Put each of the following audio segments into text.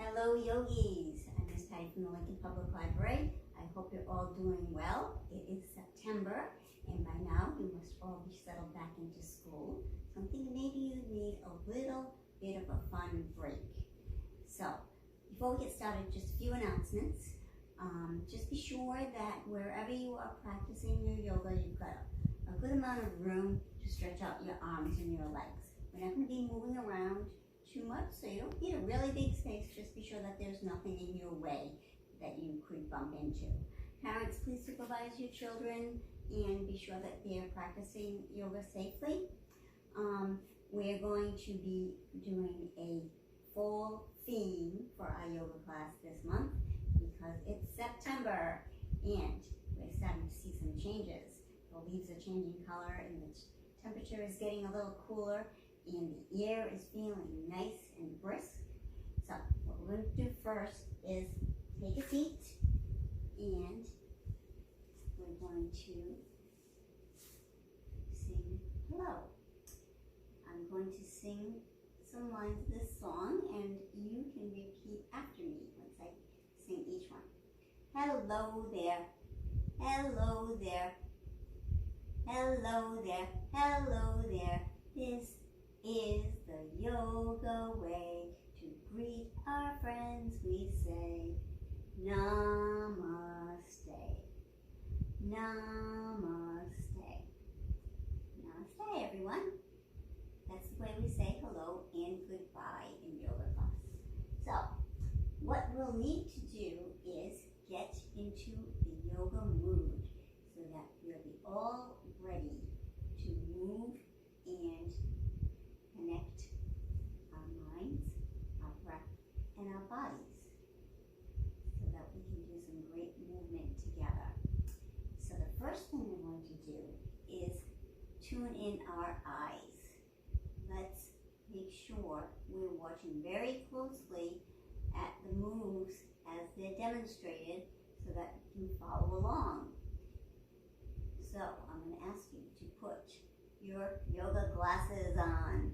Hello yogis, I'm Ms. Patty from the Lincoln Public Library. I hope you're all doing well. It is September and by now you must all be settled back into school. So I'm thinking maybe you need a little bit of a fun break. So before we get started, just a few announcements. Just be sure that wherever you are practicing your yoga, you've got a good amount of room to stretch out your arms and your legs. We're not going to be moving around too much, so you don't need a really big space. Just be sure that there's nothing in your way that you could bump into. Parents, please supervise your children and be sure that they're practicing yoga safely. We're going to be doing a fall theme for our yoga class this month because it's September and we're starting to see some changes. The leaves are changing color and the temperature is getting a little cooler and the air is feeling nice and brisk. So what we're going to do first is take a seat and we're going to sing hello. I'm going to sing some lines of this song and you can repeat after me once I sing each one. Hello there, hello there, hello there, hello there. This is the yoga way. To greet our friends we say Namaste, Namaste, Namaste everyone. That's the way we say hello and goodbye in yoga class. So what we'll need to do is get into the yoga mood so that we'll be all ready to move and connect our minds, our breath, and our bodies so that we can do some great movement together. So the first thing we're going to do is tune in our eyes. Let's make sure we're watching very closely at the moves as they're demonstrated so that you can follow along. So I'm going to ask you to put your yoga glasses on,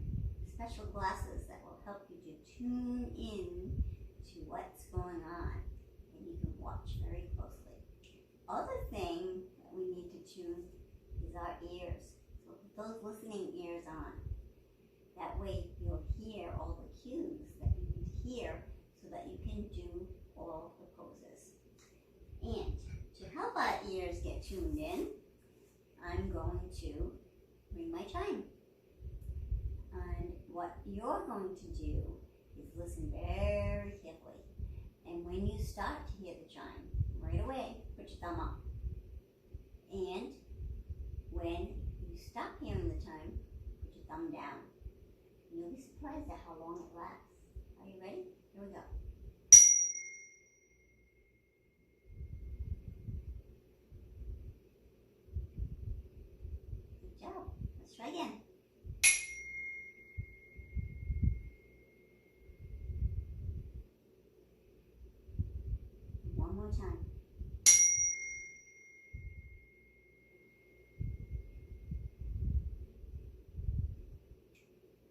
special glasses that will help you to tune in to what's going on and you can watch very closely. Other thing that we need to tune is our ears. So put those listening ears on. That way you'll hear all the cues that you need to hear so that you can do all the poses. And to help our ears get tuned in, I'm going to ring my chime. And what you're going to do is listen very carefully. And when you start to hear the chime, right away, put your thumb up. And when you stop hearing the chime, put your thumb down. And you'll be surprised at how long it lasts. Are you ready? Here we go. Good job. Let's try again. One more time.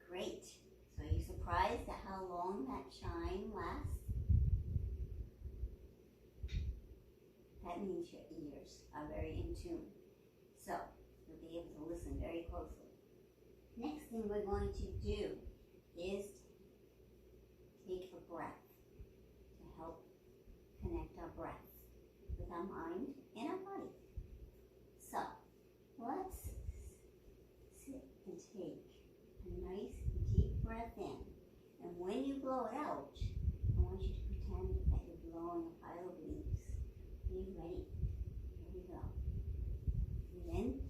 Great. So are you surprised at how long that chime lasts? That means your ears are very in tune. So you'll be able to listen very closely. Next thing we're going to do is take a breath to help connect our breath with our mind and our body. So let's sit and take a nice deep breath in. And when you blow it out, I want you to pretend that you're blowing a pile of leaves. Are you ready? Here we go. Breathe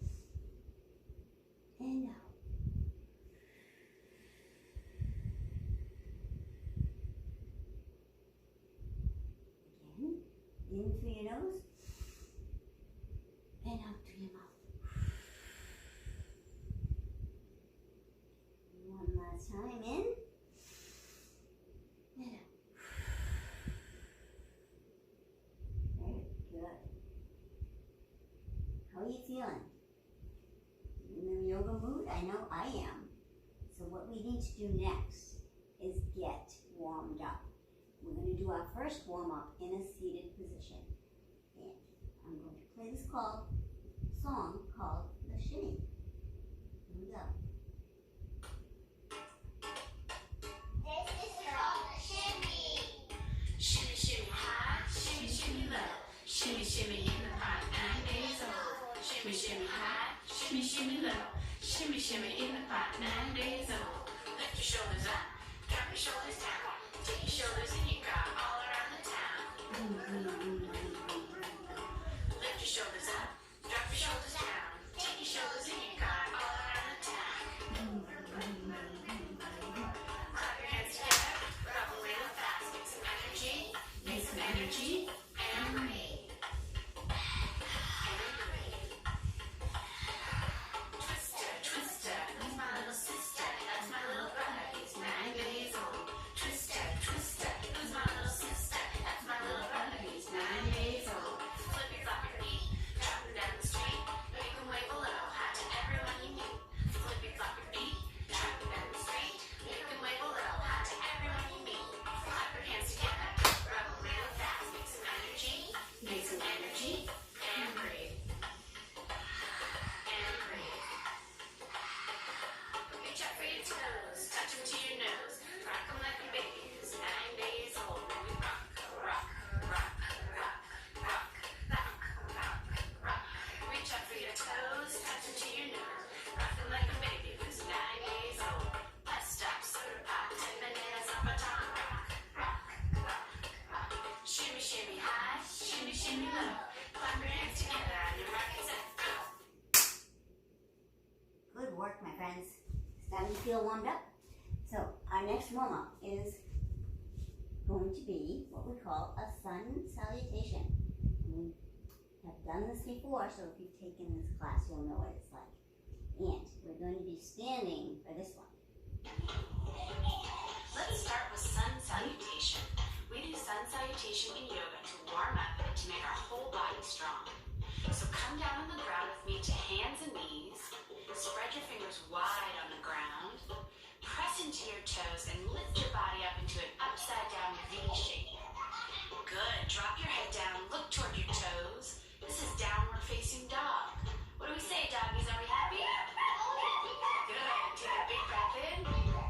in and out. Again, in through your nose and out through your mouth. One last time, in and out. Very good. How are you feeling? In the yoga mood? I know I am. So what we need to do next is get warmed up. we're going to do our first warm-up in a seated position. And I'm going to play this song called The Shimmy. Here we go. This is called the shimmy. Shimmy, shimmy high, shimmy, shimmy low. Shimmy, shimmy in the pot, 9 days old. Shimmy, shimmy high, shimmy, shimmy low. Shimmy, shimmy in the pot, 9 days old. Lift your shoulders up, drop your shoulders down. Take your shoulders and you got all around the town. Lift your shoulders up, drop your shoulders down. Take your shoulders and you got all around the town. Clap your hands together, rub a little fast, get some energy, and breathe. Twister, twister, that's my little sister, that's my little brother, he's 9 days old. Twister, twister, who's my little sister, that's my little brother, he's 9 days old. Flip your flop your feet, drop them down the street, make them wave a little hi to everyone you meet. Flip your flop your feet, drop them down the street, make them wave a little hi to everyone you meet. Clap your hands together, rub them real fast, make some energy, and breathe. And breathe. Reach up for your toes, touch them to your nose, rock them like a baby who's 9 days old. Rock, rock, rock, rock, rock, rock, rock, rock. Reach up for your toes, touch them to your nose, rock them like a baby who's 9 days old. Let's stop, soda pop, 10 bananas on baton. Rock, rock, rock, rock. Shimmy, shimmy high, shimmy, shimmy low. Clap your hands together and your rock is set, go. Good work, my friends. Starting to feel warmed up. So our next warm-up is going to be what we call a sun salutation. We have done this before, so if you've taken this class, you'll know what it's like. And we're going to be standing for this one. Let's start with sun salutation. We do sun salutation in yoga to warm up and to make our whole body strong. So come down on the ground with me to hands and knees. Spread your fingers wide on the ground. Press into your toes and lift your body up into an upside down V shape. Good. Drop your head down. Look toward your toes. This is downward facing dog. What do we say, doggies? Are we happy? Good. Take a big breath in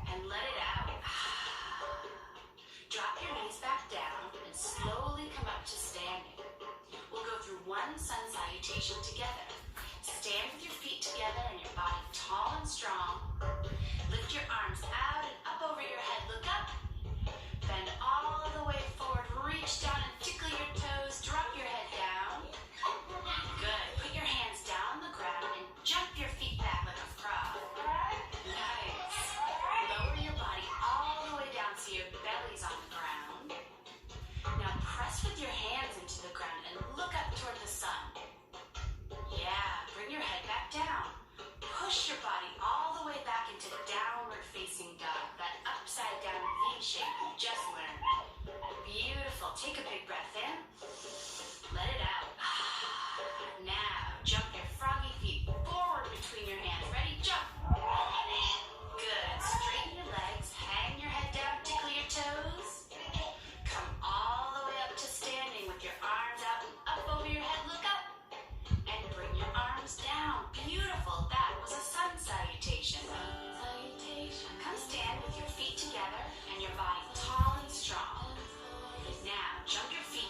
and let it out. Drop your knees back down and slowly come up to standing. We'll go through one sun salutation together. Stand with your feet together and your body tall and strong. Lift your arms out and up over your head. Look up. Bend all the way forward. Reach down and tickle your toes. Drop your head down. Good. Put your hands down on the ground and jump your feet back like a frog. Nice. Lower your body all the way down so your belly's on the ground. Now press with your hands into the ground and look up toward the sun. Yeah, bring your head back down. Push your body all the way back into downward facing dog, that upside down V shape you just learned. Beautiful. Take a big breath in. Let it out. Now, jump your froggy feet forward between your hands. Ready? Jump. Good. Straighten your legs. Hang your head down. Tickle your toes. Come all the way up to standing with your arms out and up over your head. Look up. And bring your arms down. Beautiful. That was a sun salutation. Come stand with your feet together and your body tall and strong. Now, jump your feet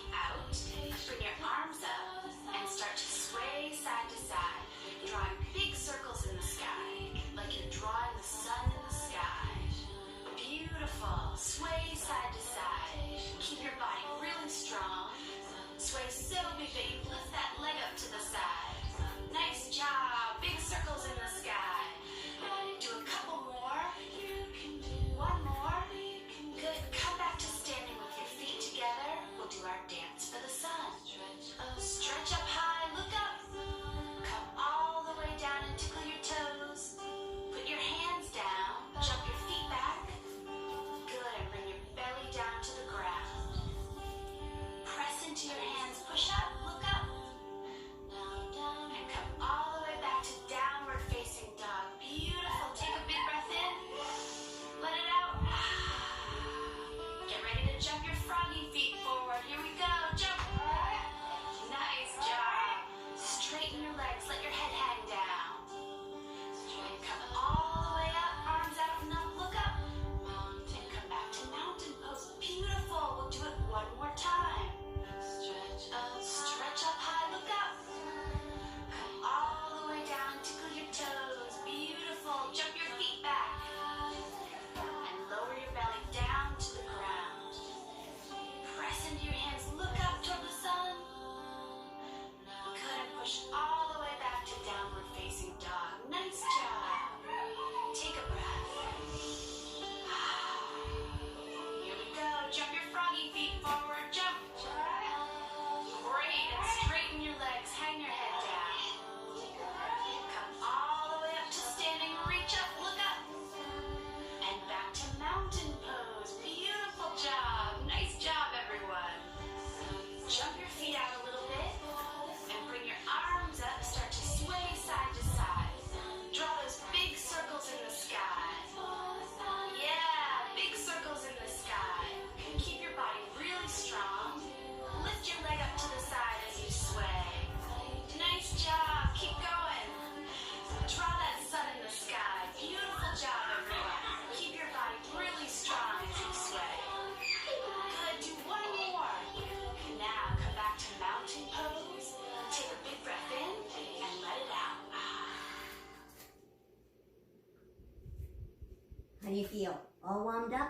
How do you feel? All warmed up?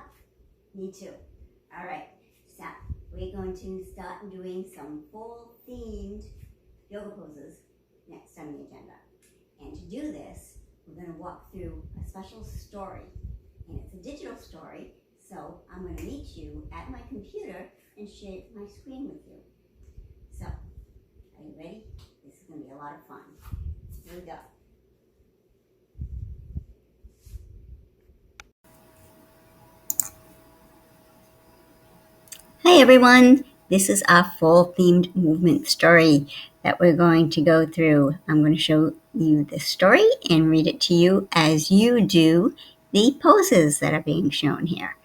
Me too. All right, so we're going to start doing some fall-themed yoga poses next on the agenda. And to do this, we're going to walk through a special story. And it's a digital story, so I'm going to meet you at my computer and share my screen with you. So, are you ready? This is going to be a lot of fun. Here we go. Hi everyone, this is our fall-themed movement story that we're going to go through. I'm going to show you the story and read it to you as you do the poses that are being shown here.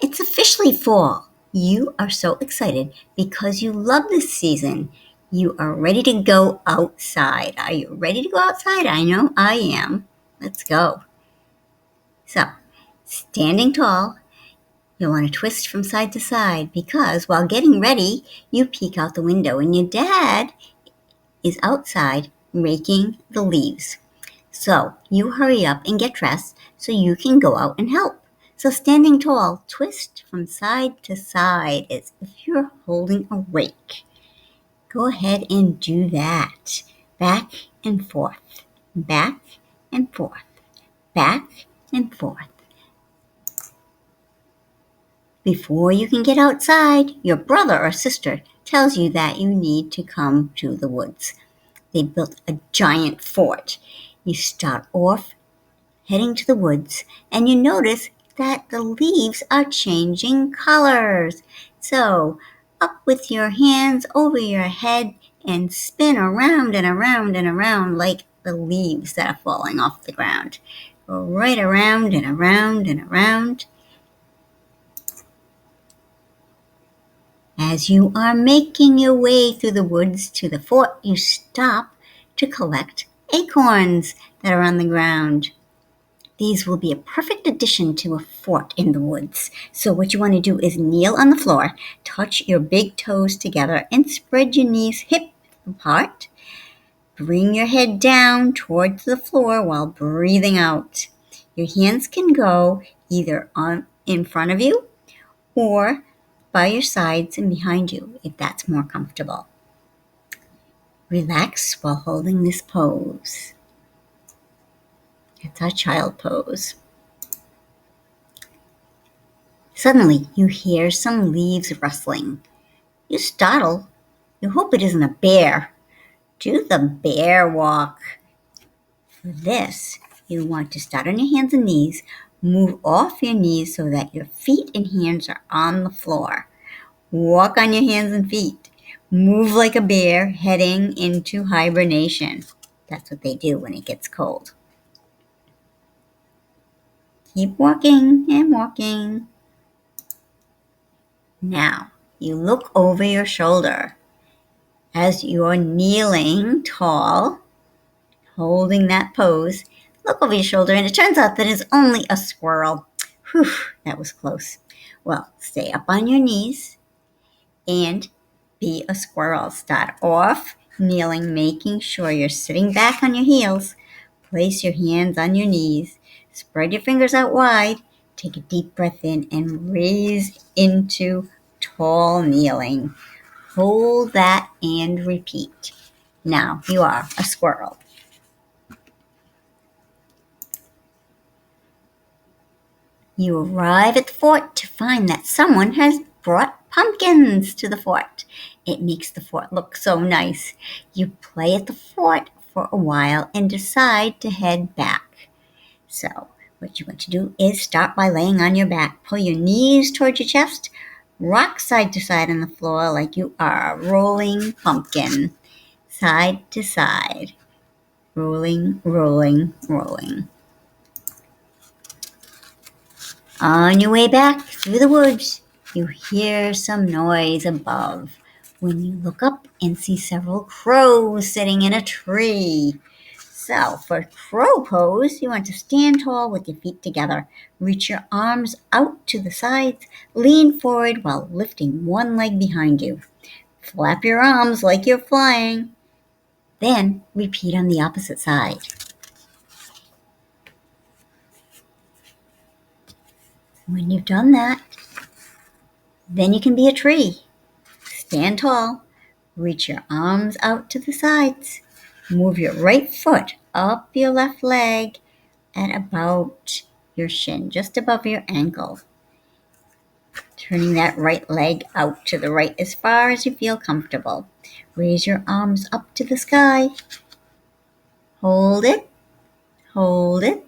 It's officially fall. You are so excited because you love this season. You are ready to go outside. Are you ready to go outside? I know I am. Let's go. So, standing tall, you'll want to twist from side to side because while getting ready, you peek out the window and your dad is outside raking the leaves. So you hurry up and get dressed so you can go out and help. So standing tall, twist from side to side as if you're holding a rake. Go ahead and do that. Back and forth, back and forth, back and forth. Before you can get outside, your brother or sister tells you that you need to come to the woods. They built a giant fort. You start off heading to the woods and you notice that the leaves are changing colors. So up with your hands over your head and spin around and around and around like the leaves that are falling off the ground. Go right around and around and around. As you are making your way through the woods to the fort, you stop to collect acorns that are on the ground. These will be a perfect addition to a fort in the woods. So what you want to do is kneel on the floor, touch your big toes together, and spread your knees hip apart. Bring your head down towards the floor while breathing out. Your hands can go either in front of you or by your sides and behind you if that's more comfortable. Relax while holding this pose. It's our child pose. Suddenly, you hear some leaves rustling. You startle. You hope it isn't a bear. Do the bear walk. For this, you want to start on your hands and knees. Move off your knees so that your feet and hands are on the floor. Walk on your hands and feet. Move like a bear heading into hibernation. That's what they do when it gets cold. Keep walking and walking. Now, you look over your shoulder. As you're kneeling tall, holding that pose, look over your shoulder and it turns out that it's only a squirrel. Whew, that was close. Well, stay up on your knees and be a squirrel. Start off kneeling, making sure you're sitting back on your heels. Place your hands on your knees. Spread your fingers out wide. Take a deep breath in and raise into tall kneeling. Hold that and repeat. Now you are a squirrel. You arrive at the fort to find that someone has brought pumpkins to the fort. It makes the fort look so nice. You play at the fort for a while and decide to head back. So, what you want to do is start by laying on your back. Pull your knees towards your chest. Rock side to side on the floor like you are a rolling pumpkin. Side to side. Rolling, rolling, rolling. On your way back through the woods, you hear some noise above. When you look up and see several crows sitting in a tree. So, for crow pose, you want to stand tall with your feet together. Reach your arms out to the sides. Lean forward while lifting one leg behind you. Flap your arms like you're flying. Then, repeat on the opposite side. When you've done that, then you can be a tree. Stand tall, reach your arms out to the sides, move your right foot up your left leg at about your shin, just above your ankle. Turning that right leg out to the right as far as you feel comfortable. Raise your arms up to the sky. Hold it, hold it.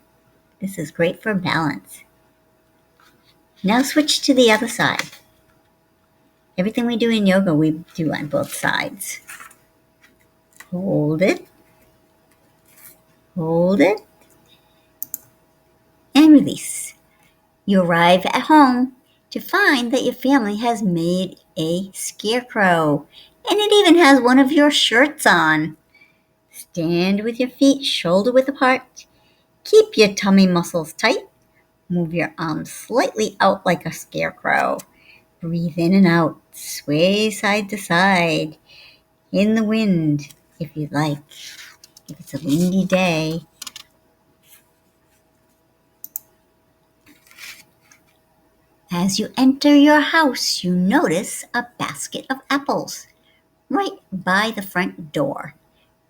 This is great for balance. Now switch to the other side. Everything we do in yoga, we do on both sides. Hold it, hold it, and release. You arrive at home to find that your family has made a scarecrow, and it even has one of your shirts on. Stand with your feet shoulder width apart. Keep your tummy muscles tight. Move your arms slightly out like a scarecrow. Breathe in and out. Sway side to side. In the wind, if you'd like. If it's a windy day. As you enter your house, you notice a basket of apples right by the front door.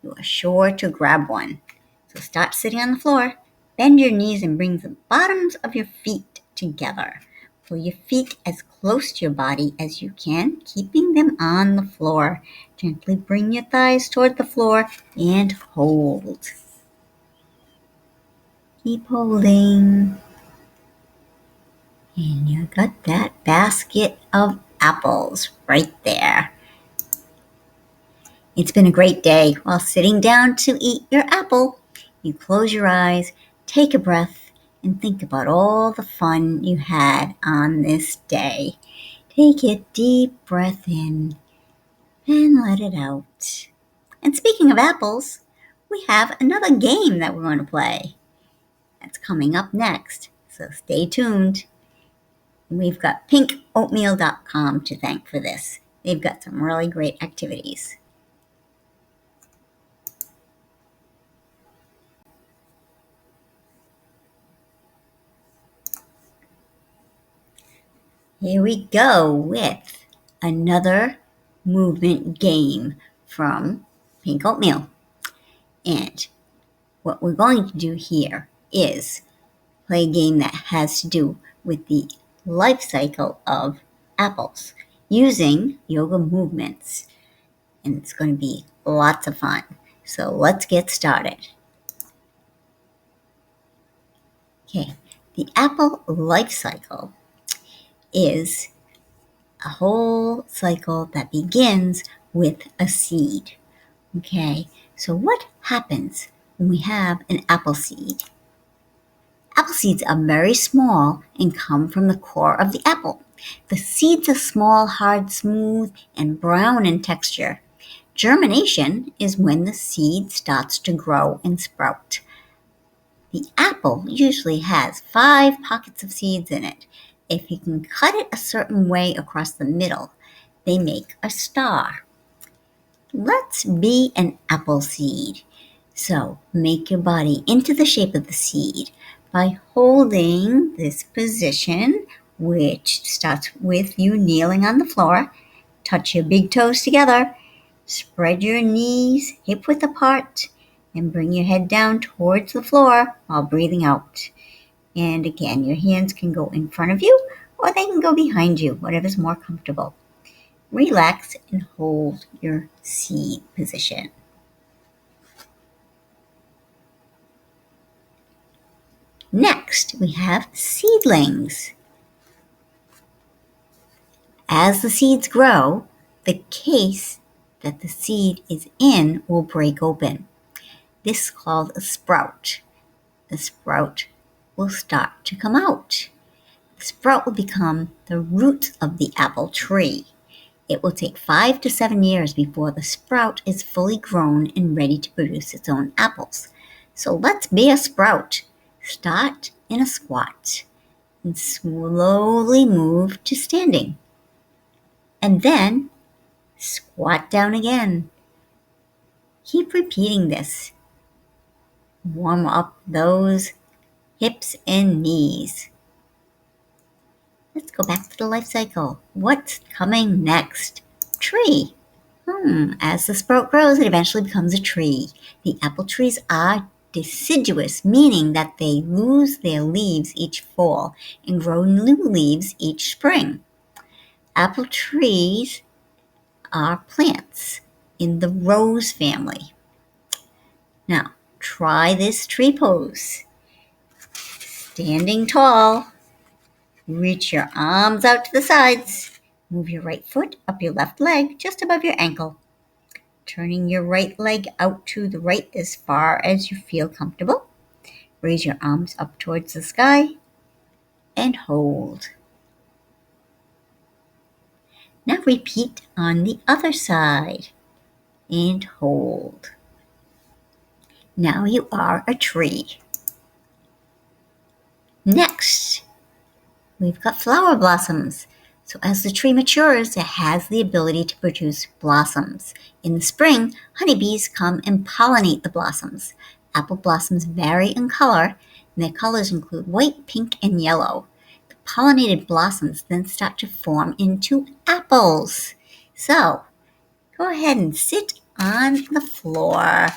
You are sure to grab one. So start sitting on the floor. Bend your knees and bring the bottoms of your feet together. Pull your feet as close to your body as you can, keeping them on the floor. Gently bring your thighs toward the floor and hold. Keep holding. And you got that basket of apples right there. It's been a great day. While sitting down to eat your apple, you close your eyes, take a breath, and think about all the fun you had on this day. Take a deep breath in and let it out. And speaking of apples, we have another game that we're going to play. That's coming up next, so stay tuned. We've got pinkoatmeal.com to thank for this. They've got some really great activities. Here we go with another movement game from Pink Oatmeal. And what we're going to do here is play a game that has to do with the life cycle of apples using yoga movements. And it's going to be lots of fun. So let's get started. Okay, the apple life cycle is a whole cycle that begins with a seed. Okay, so what happens when we have an apple seed? Apple seeds are very small and come from the core of the apple. The seeds are small, hard, smooth, and brown in texture. Germination is when the seed starts to grow and sprout. The apple usually has 5 pockets of seeds in it. If you can cut it a certain way across the middle, they make a star. Let's be an apple seed. So make your body into the shape of the seed by holding this position, which starts with you kneeling on the floor. Touch your big toes together. Spread your knees hip width apart and bring your head down towards the floor while breathing out. And again, your hands can go in front of you or they can go behind you, whatever's more comfortable. Relax and hold your seed position. Next, we have seedlings. As the seeds grow, the case that the seed is in will break open. This is called a sprout. The sprout will start to come out. The sprout will become the roots of the apple tree. It will take 5 to 7 years before the sprout is fully grown and ready to produce its own apples. So let's be a sprout. Start in a squat and slowly move to standing. And then squat down again. Keep repeating this. Warm up those hips and knees. Let's go back to the life cycle. What's coming next? Tree. As the sprout grows, it eventually becomes a tree. The apple trees are deciduous, meaning that they lose their leaves each fall and grow new leaves each spring. Apple trees are plants in the rose family. Now, try this tree pose. Standing tall, reach your arms out to the sides. Move your right foot up your left leg just above your ankle. Turning your right leg out to the right as far as you feel comfortable. Raise your arms up towards the sky and hold. Now repeat on the other side and hold. Now you are a tree. Next, we've got flower blossoms. So as the tree matures, it has the ability to produce blossoms. In the spring, honeybees come and pollinate the blossoms. Apple blossoms vary in color, and their colors include white, pink, and yellow. The pollinated blossoms then start to form into apples. So, go ahead and sit on the floor.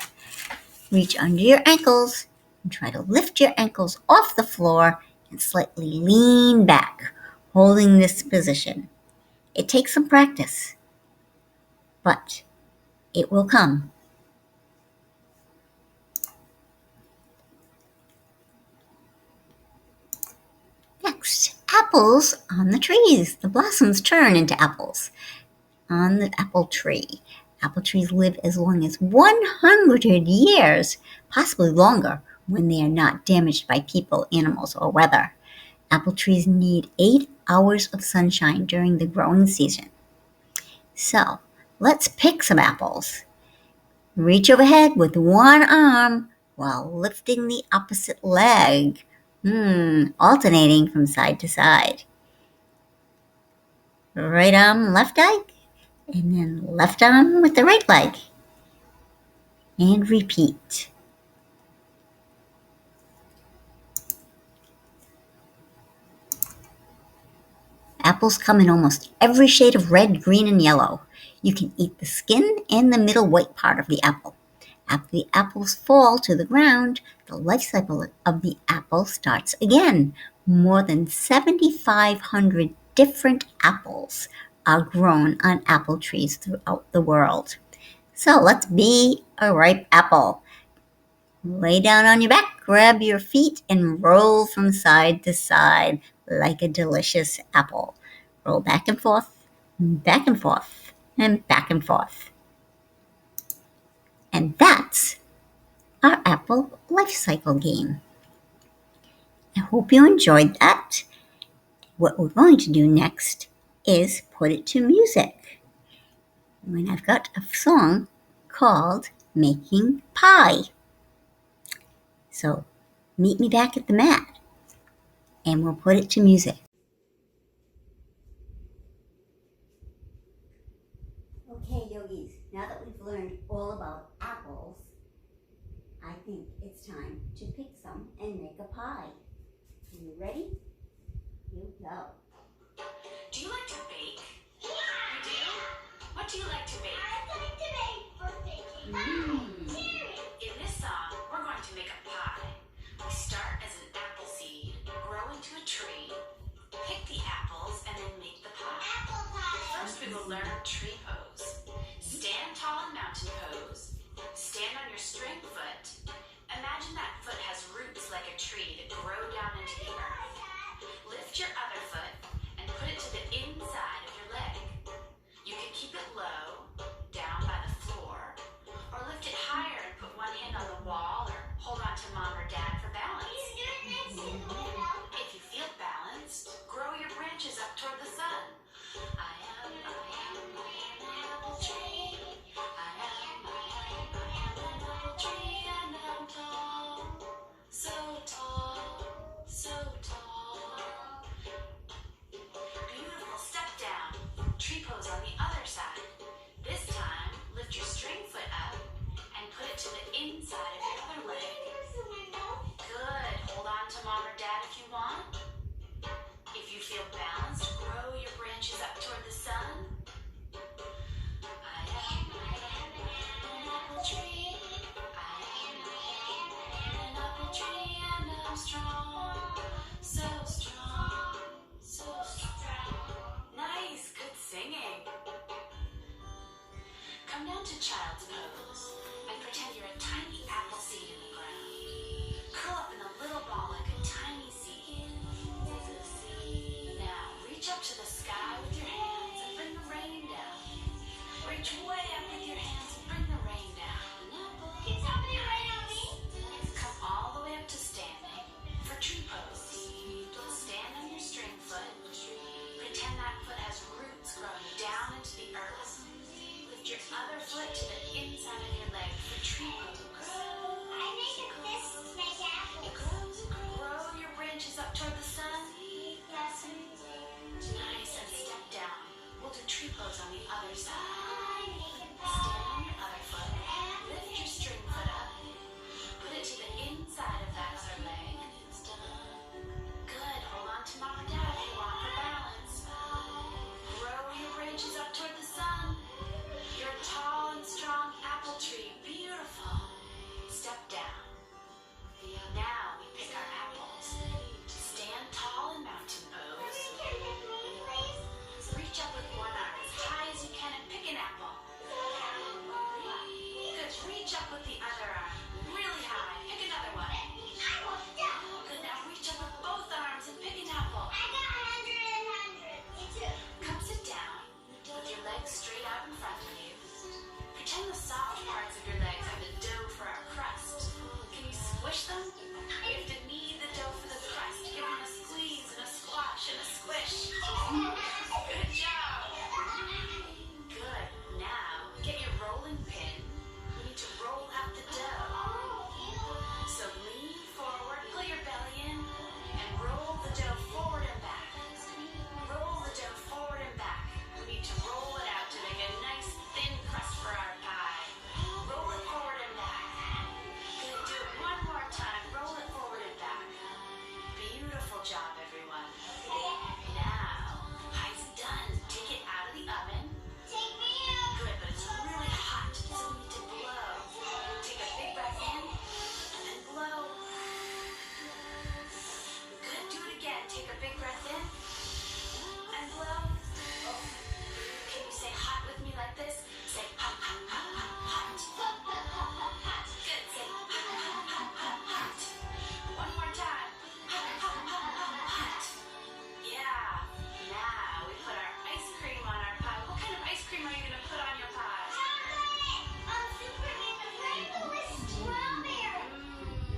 Reach under your ankles and try to lift your ankles off the floor and slightly lean back, holding this position. It takes some practice, but it will come. Next, apples on the trees. The blossoms turn into apples on the apple tree. Apple trees live as long as 100 years, possibly longer, when they are not damaged by people, animals, or weather. Apple trees need 8 hours of sunshine during the growing season. So, let's pick some apples. Reach overhead with one arm while lifting the opposite leg. Alternating from side to side. Right arm, left leg, and then left arm with the right leg. And repeat. Apples come in almost every shade of red, green, and yellow. You can eat the skin and the middle white part of the apple. After the apples fall to the ground, the life cycle of the apple starts again. More than 7,500 different apples are grown on apple trees throughout the world. So let's be a ripe apple. Lay down on your back, grab your feet, and roll from side to side like a delicious apple. Roll back and forth, and back and forth, and back and forth. And that's our apple life cycle game. I hope you enjoyed that. What we're going to do next is put it to music. And I've got a song called Making Pie. So meet me back at the mat and we'll put it to music. Okay, yogis, now that we've learned all about apples, I think it's time to pick some and make a pie. Are you ready? Here we go. Do you like to bake? Yeah. You do? What do you like to bake? I like to bake birthday cake. In this song, we're going to make a pie. We start as an apple seed, grow into a tree, pick the apples, and then make the pie. Apple pie. First, we will learn tree pose. Stand tall in mountain pose. Stand on your string foot. Imagine that foot has roots like a tree that grow down into the earth. Lift your other foot and put it to the inside of your leg. You can keep it low, down by the floor, or lift it higher and put one hand on the wall or hold on to mom or dad for balance. If you feel balanced, grow your branches up toward the sun. I am an apple tree. I am an apple tree, and I'm tall. So tall, so tall. Beautiful, step down. Tree pose on the other side. This time, lift your string foot up and put it to the inside of your other leg. Good. Hold on to mom or dad if you want. If you feel balanced, grow your branches up toward the sun. I am an apple tree. I am an apple tree, and I'm strong. So strong, so strong. Nice, good singing. Come down to child's pose and pretend you're a tiny apple seed in the ground. Curl up in a little ball like a tiny seed. Now reach up to the sky with your hands and bring the rain down. Reach way up with your hands and bring the rain down. Can somebody rain on me? Come all the way up to standing for tree pose. Stand on your string foot. Pretend that foot has roots growing down into the earth. Lift your other foot to the inside of your leg for tree pose. I make a fist to make apples. Grow your branches up toward the sun. Yes. Nice, and step down. We'll do tree pose on the other side. I make a Stand on your other foot. Lift your string foot up. Put it to the inside of that other leg. Good. Hold on to mom and dad if you want for balance. Grow your branches up toward the sun. You're a tall and strong apple tree. Beautiful. Step down. Now we pick our apples. Stand tall in mountain pose. Reach up with one arm as high as you can and pick an apple. Good. Reach up with the other arm really high. Pick another one. Good. Now reach up with both arms and pick an apple. Come sit down with your legs straight out in front of you. Pretend the soft parts of your legs are the dough for our crust. Can you squish them? You have to knead the dough for the crust. Give them a squeeze and a squash and a squish. Good job. Good. Now get your rolling pin. We need to roll out the dough. So lean forward, pull your belly in, and roll the dough forward and back. Roll the dough forward and back. We need to roll it out to make a nice thin crust for our pie. Roll it forward and back. Good. Do it one more time. Roll it forward and back. Beautiful job, everyone. Now, pie's done. Take it out of the oven. Good, but it's really hot, so we need to blow. Take a big breath in, and then blow. Good, do it again. Take a big breath in, and blow. Can you say hot with me like this? Say hot, hot, hot, hot, hot. Good, say hot, hot, hot, hot, hot. One more time. Hot, hot, hot, hot, hot. Yeah. Now we put our ice cream on our pie. What kind of ice cream are you going to put on your pie?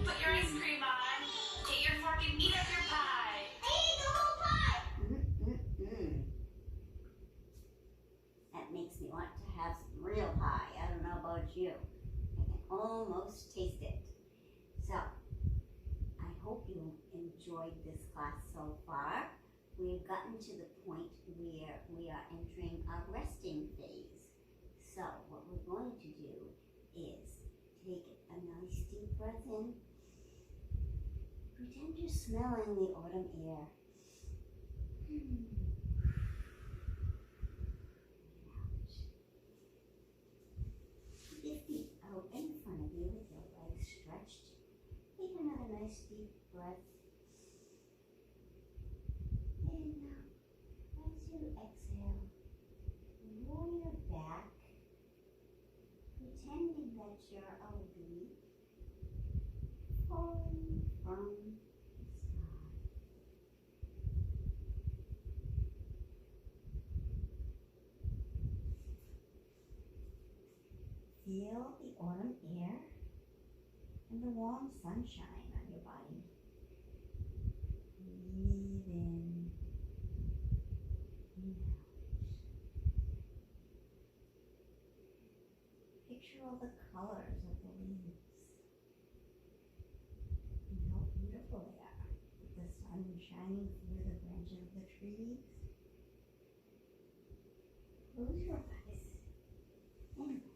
Put your ice cream on. Take your fork and eat up your pie. That makes me want to have some real pie. I don't know about you. I can almost taste it. So, I hope you enjoyed this class so far. We've gotten to the point where we are entering our resting phase. So, what we're going to do is take a nice deep breath in. Pretend you're smelling the autumn air. Keep your feet out in front of you with your legs stretched. Take another nice deep breath. And now, as you exhale, roll your back, pretending that you're a leaf falling from the sky. Feel the autumn air and the warm sunshine on your body. Breathe in and out. Picture all the colors of the leaves and how beautiful they are with the sun shining through the branches of the trees. Close your eyes and rest.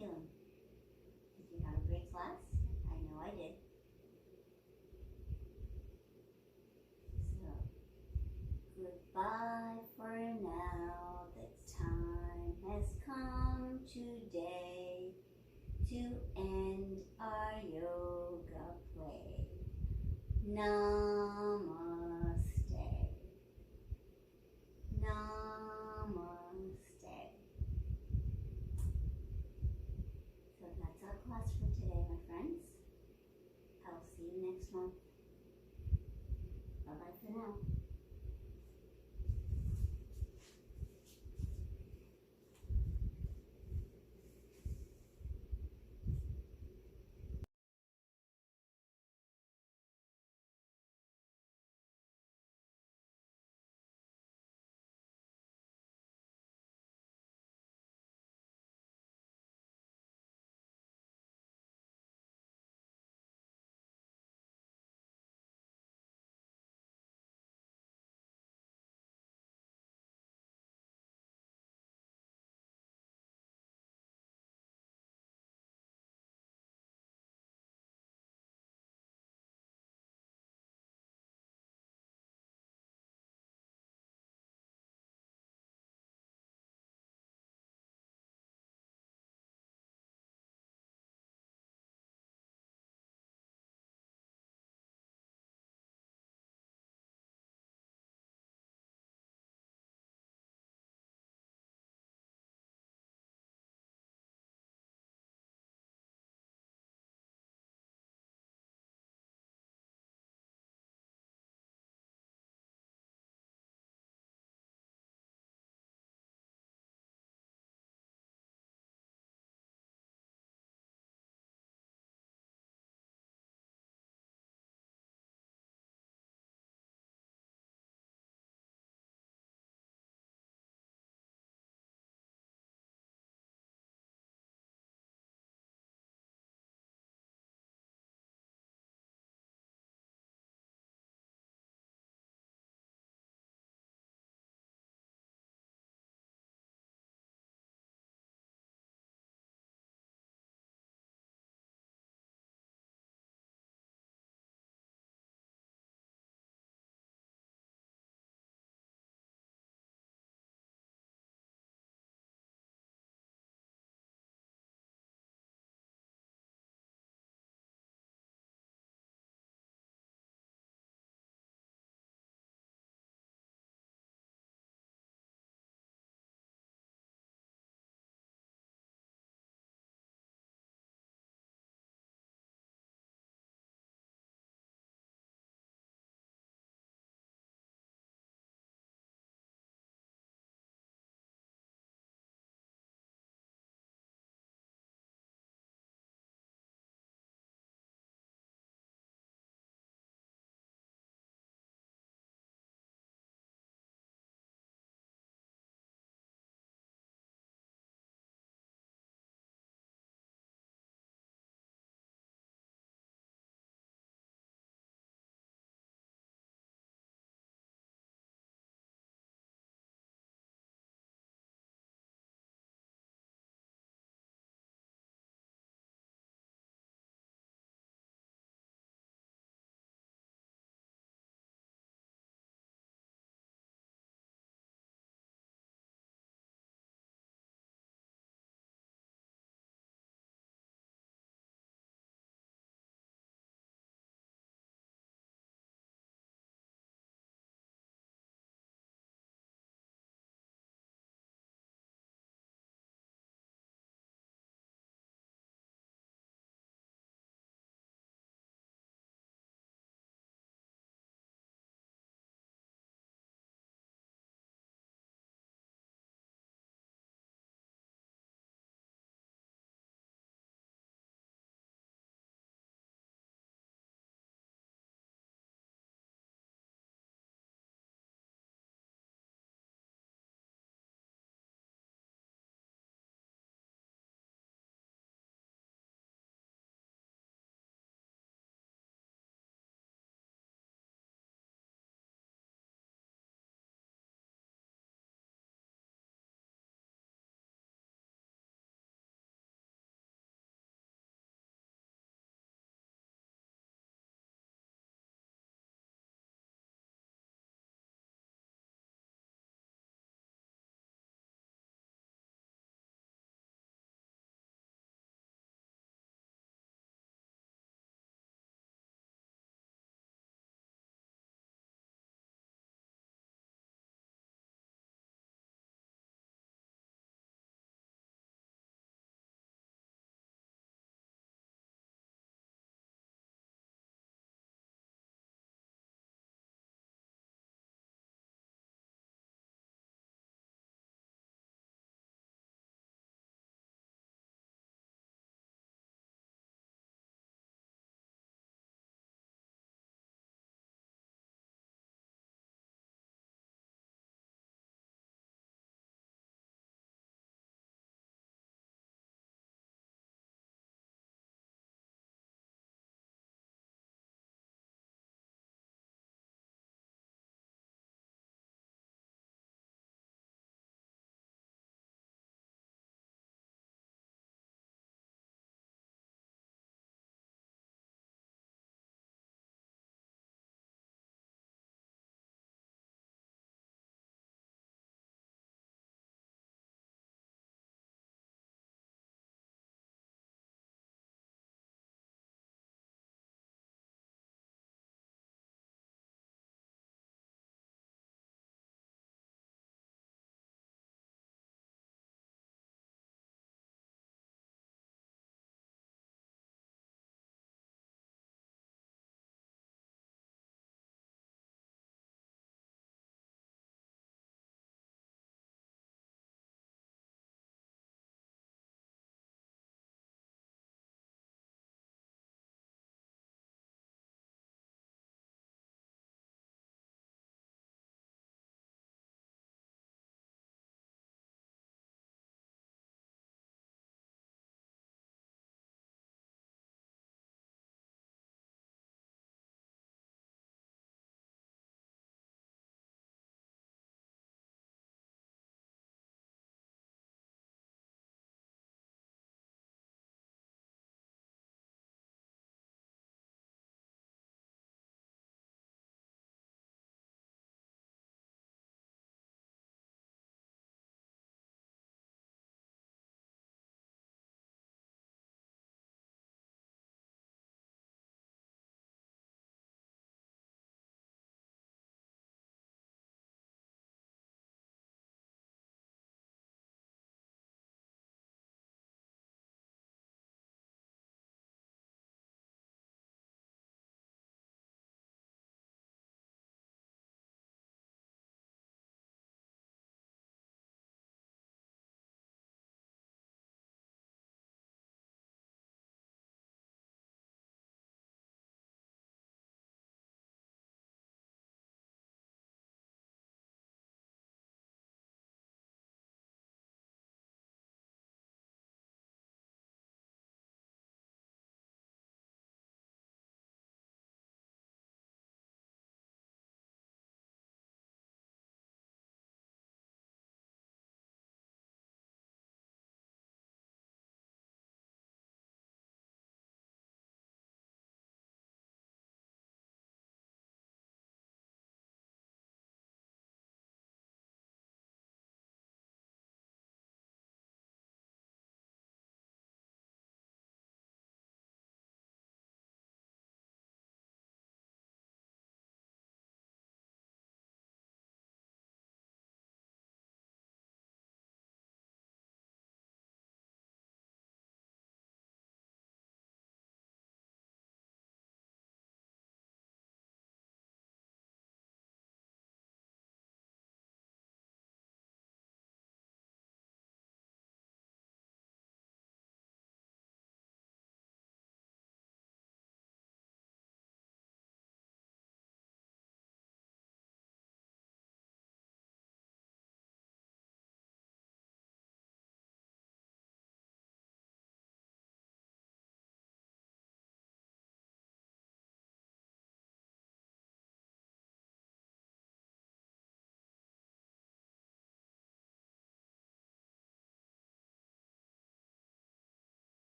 feeling? Did you have a great class? I know I did. So, goodbye for now. The time has come today to end our yoga play. Namaste. Namaste. So that's our class for today, my friends. I'll see you next month. Bye-bye for now.